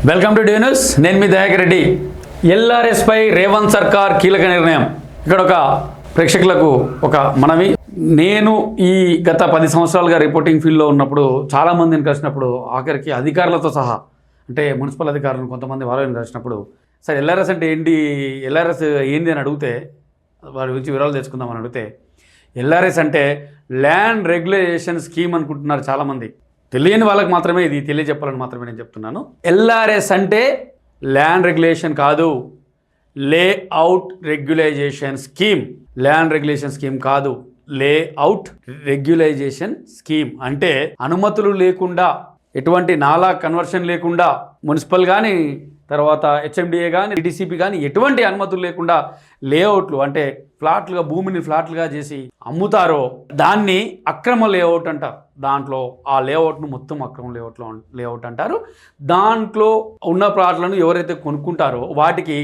Welcome to D news. నేను మీ Dayakar Reddy. LRS పై రేవంత్ సర్కార్ కీలక నిర్ణయం. ఇక్కడ ఒక ప్రేక్షకులకు ఒక మనవి. నేను ఈ గత 10 సంవత్సరాలుగా రిపోర్టింగ్ ఫీల్డ్లో ఉన్నప్పుడు చాలామందిని కలిసినప్పుడు, ఆఖరికి అధికారులతో సహా, అంటే మున్సిపల్ అధికారులను కొంతమంది వాళ్ళని కలిసినప్పుడు, సార్ ఎల్ఆర్ఎస్ అంటే ఏంటి, ఎల్ఆర్ఎస్ ఏంది అని అడిగితే, వారి గురించి వివరాలు తెచ్చుకుందామని అడిగితే, ఎల్ఆర్ఎస్ అంటే ల్యాండ్ రెగ్యులేషన్ స్కీమ్ అనుకుంటున్నారు చాలామంది. తెలియని వాళ్ళకి మాత్రమే ఇది తెలియజెప్పాలని మాత్రమే నేను చెప్తున్నాను. ఎల్ఆర్ఎస్ అంటే ల్యాండ్ రెగ్యులేషన్ కాదు, layout regularisation scheme. Land regulation scheme కాదు, లేఅవుట్ రెగ్యులైజేషన్ స్కీమ్. అంటే అనుమతులు లేకుండా, ఎటువంటి నాలా కన్వర్షన్ లేకుండా, మున్సిపల్ కానీ, తర్వాత హెచ్ఎండిఏ కానీ, డిటిసిపి కానీ, ఎటువంటి అనుమతులు లేకుండా లేఅవుట్లు, అంటే ఫ్లాట్లుగా, భూమిని ఫ్లాట్లుగా చేసి అమ్ముతారో దాన్ని అక్రమ లేఅవుట్ అంటారు. దాంట్లో ఆ లేఅవుట్ను మొత్తం అక్రమ లేఅవుట్ అంటారు. దాంట్లో ఉన్న ప్లాట్లను ఎవరైతే కొనుక్కుంటారో వాటికి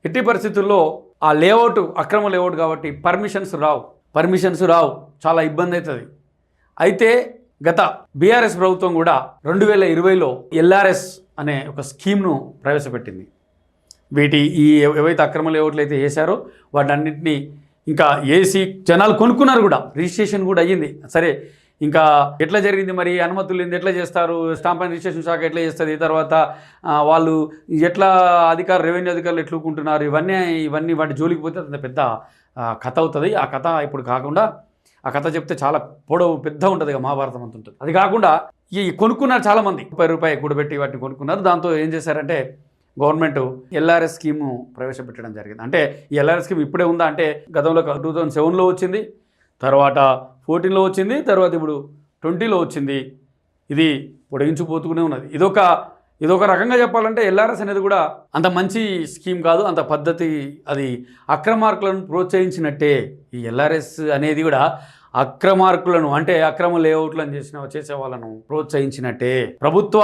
ఎట్టి పరిస్థితుల్లో ఆ లేఅవుట్ అక్రమ లేఅవుట్ కాబట్టి పర్మిషన్స్ రావు, చాలా ఇబ్బంది అవుతుంది. అయితే గత బీఆర్ఎస్ ప్రభుత్వం కూడా 2020లో ఎల్ఆర్ఎస్ అనే ఒక స్కీమ్ను ప్రవేశపెట్టింది. ఈ ఏవైతే అక్రమ లేఅవుట్లు అయితే వేశారో వాటన్నింటినీ ఇంకా ఏసీ జనాలు కొనుక్కున్నారు కూడా, రిజిస్ట్రేషన్ కూడా అయ్యింది. సరే, ఇంకా ఎట్లా జరిగింది మరి, అనుమతులు లేనిది ఎట్లా చేస్తారు, స్టాంప్ అండ్ రిజిస్ట్రేషన్ శాఖ ఎట్లా చేస్తుంది, తర్వాత వాళ్ళు ఎట్లా రెవెన్యూ అధికారులు ఎట్లుకుంటున్నారు, ఇవన్నీ వాటి జోలికి పోతే అంత పెద్ద కథ అవుతుంది. ఆ కథ ఇప్పుడు కాకుండా, ఆ కథ చెప్తే చాలా పెద్ద ఉంటుంది, మహాభారతం అంత ఉంటుంది. అది కాకుండా ఈ కొనుక్కున్నారు చాలామంది, ₹10 కూడబెట్టి వాటిని కొనుక్కున్నారు. దాంతో ఏం చేశారంటే గవర్నమెంట్ ఎల్ఆర్ఎస్ స్కీము ప్రవేశపెట్టడం జరిగింది. అంటే ఈ ఎల్ఆర్ఎస్ స్కీమ్ ఇప్పుడే ఉందా అంటే, గతంలో 2007లో వచ్చింది, తర్వాత 14లో వచ్చింది, తర్వాత ఇప్పుడు 20లో వచ్చింది. ఇది పొడిగించుకుపోతూనే ఉన్నది. ఇదొక రకంగా చెప్పాలంటే ఎల్ఆర్ఎస్ అనేది కూడా అంత మంచి స్కీమ్ కాదు, అంత పద్ధతి. అది అక్రమార్కులను ప్రోత్సహించినట్టే. ఈ ఎల్ఆర్ఎస్ అనేది కూడా అక్రమార్కులను, అంటే అక్రమ లేఅవుట్లను చేసే వాళ్ళను ప్రోత్సహించినట్టే. ప్రభుత్వ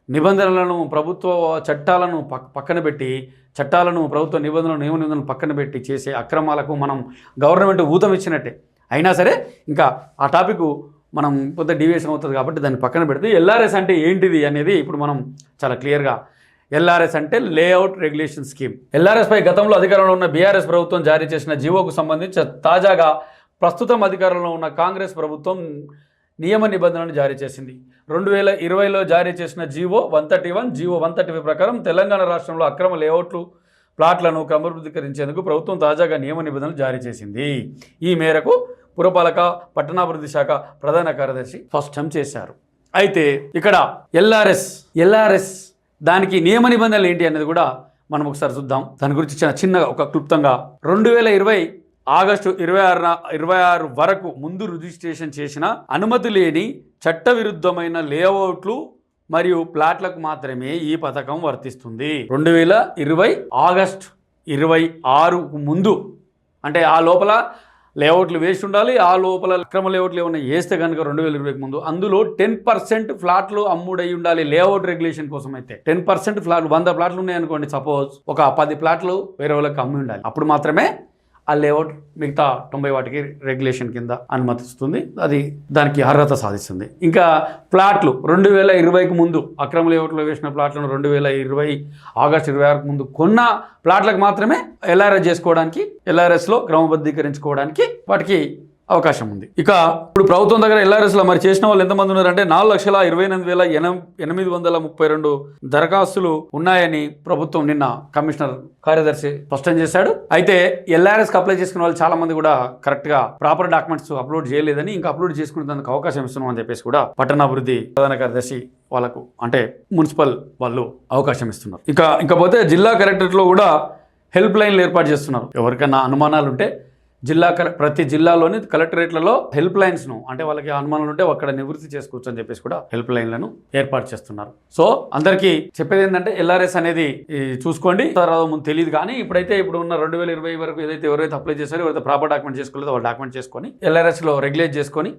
నిబంధనలను, ప్రభుత్వ చట్టాలను పక్కన పెట్టి, ప్రభుత్వ నిబంధనలను పక్కన పెట్టి చేసే అక్రమాలకు మనం గవర్నమెంట్ ఊతం ఇచ్చినట్టే. అయినా సరే ఇంకా ఆ టాపిక్ మనం కొంత డీవియేషన్ అవుతుంది కాబట్టి దాన్ని పక్కన పెడితే, ఎల్ఆర్ఎస్ అంటే ఏంటిది అనేది ఇప్పుడు మనం చాలా క్లియర్గా, ఎల్ఆర్ఎస్ అంటే లేఅవుట్ రెగ్యులేషన్ స్కీమ్. ఎల్ఆర్ఎస్ పై గతంలో అధికారంలో ఉన్న బీఆర్ఎస్ ప్రభుత్వం జారీ చేసిన జీవోకు సంబంధించి తాజాగా ప్రస్తుతం అధికారంలో ఉన్న కాంగ్రెస్ ప్రభుత్వం నియమ నిబంధనలను జారీ చేసింది. 2020లో జారీ చేసిన జీవో 131, జీవో 135 ప్రకారం తెలంగాణ రాష్ట్రంలో అక్రమ లేఅవుట్లు, ప్లాట్లను క్రమబద్ధీకరించేందుకు ప్రభుత్వం తాజాగా నియమ నిబంధనలు జారీ చేసింది. ఈ మేరకు పురపాలక పట్టణాభివృద్ధి శాఖ ప్రధాన కార్యదర్శి స్పష్టం చేశారు. అయితే ఇక్కడ ఎల్ఆర్ఎస్ దానికి నియమ నిబంధనలు ఏంటి అనేది కూడా మనం ఒకసారి చూద్దాం. దాని గురించి చిన్నగా ఒక క్లుప్తంగా, 2020 ఆగస్టు 26 వరకు ముందు రిజిస్ట్రేషన్ చేసిన అనుమతి లేని చట్టవిరుద్ధమైన లేఅవుట్లు మరియు ప్లాట్లకు మాత్రమే ఈ పథకం వర్తిస్తుంది. 2020 ఆగస్టు 26 ముందు, అంటే ఆ లోపల లేఅవుట్లు వేసి ఉండాలి. ఆ లోపల అక్రమ లేఅవుట్లు ఏమైనా వేస్తే కనుక 2020 ముందు అందులో 10% ఫ్లాట్లు అమ్ముడై ఉండాలి. లేఅవుట్ రెగ్యులేషన్ కోసం అయితే 10% ఫ్లాట్లు, 100 ప్లాట్లు ఉన్నాయనుకోండి, సపోజ్ ఒక 10 ప్లాట్లు వేరే వాళ్ళకి అమ్మి ఉండాలి. అప్పుడు మాత్రమే ఆ లేఅవుట్ మిగతా 90 వాటికి రెగ్యులేషన్ కింద అనుమతిస్తుంది, అది దానికి అర్హత సాధిస్తుంది. ఇంకా ప్లాట్లు 2020కి ముందు, అక్రమ లేఅవుట్లో వేసిన ప్లాట్లను 2020 ఆగస్టు 26 ముందు కొన్న ప్లాట్లకు మాత్రమే ఎల్ఆర్ఎస్లో క్రమబద్ధీకరించుకోవడానికి వాటికి అవకాశం ఉంది. ఇక ఇప్పుడు ప్రభుత్వం దగ్గర ఎల్ఆర్ఎస్లో మరి చేసిన వాళ్ళు ఎంతమంది ఉన్నారంటే 4,28,832 దరఖాస్తులు ఉన్నాయని ప్రభుత్వం నిన్న కమిషనర్ కార్యదర్శి స్పష్టం చేశాడు. అయితే ఎల్ఆర్ఎస్కి అప్లై చేసుకున్న వాళ్ళు చాలా మంది కూడా కరెక్ట్గా ప్రాపర్ డాక్యుమెంట్స్ అప్లోడ్ చేయలేదని, ఇంకా అప్లోడ్ చేసుకునేందుకు అవకాశం ఇస్తున్నాం అని చెప్పేసి కూడా పట్టణాభివృద్ధి ప్రధాన కార్యదర్శి వాళ్ళకు, అంటే మున్సిపల్ వాళ్ళు అవకాశం ఇస్తున్నారు. ఇకపోతే జిల్లా కలెక్టరేట్లో కూడా హెల్ప్ లైన్లు ఏర్పాటు చేస్తున్నారు. ఎవరికైనా అనుమానాలు ఉంటే ప్రతి జిల్లాలోని కలెక్టరేట్లలో హెల్ప్ లైన్స్ను, అంటే వాళ్ళకి అనుమానాలు ఉంటే అక్కడ నివృత్తి చేసుకోవచ్చు అని చెప్పేసి కూడా హెల్ప్ లైన్లను ఏర్పాటు చేస్తున్నారు. సో అందరికీ చెప్పేది ఏంటంటే ఎల్ఆర్ఎస్ అనేది చూసుకోండి, ముందు తెలియదు కానీ ఇప్పుడు ఉన్న 2020 వరకు ఎవరైతే అప్లై చేశారో, ఎవరైతే ప్రాపర్ డాక్యుమెంట్ చేసుకోలేదో వాళ్ళు డాక్యుమెంట్ చేసుకొని ఎల్ఆర్ఎస్లో రెగ్యులేట్ చేసుకొని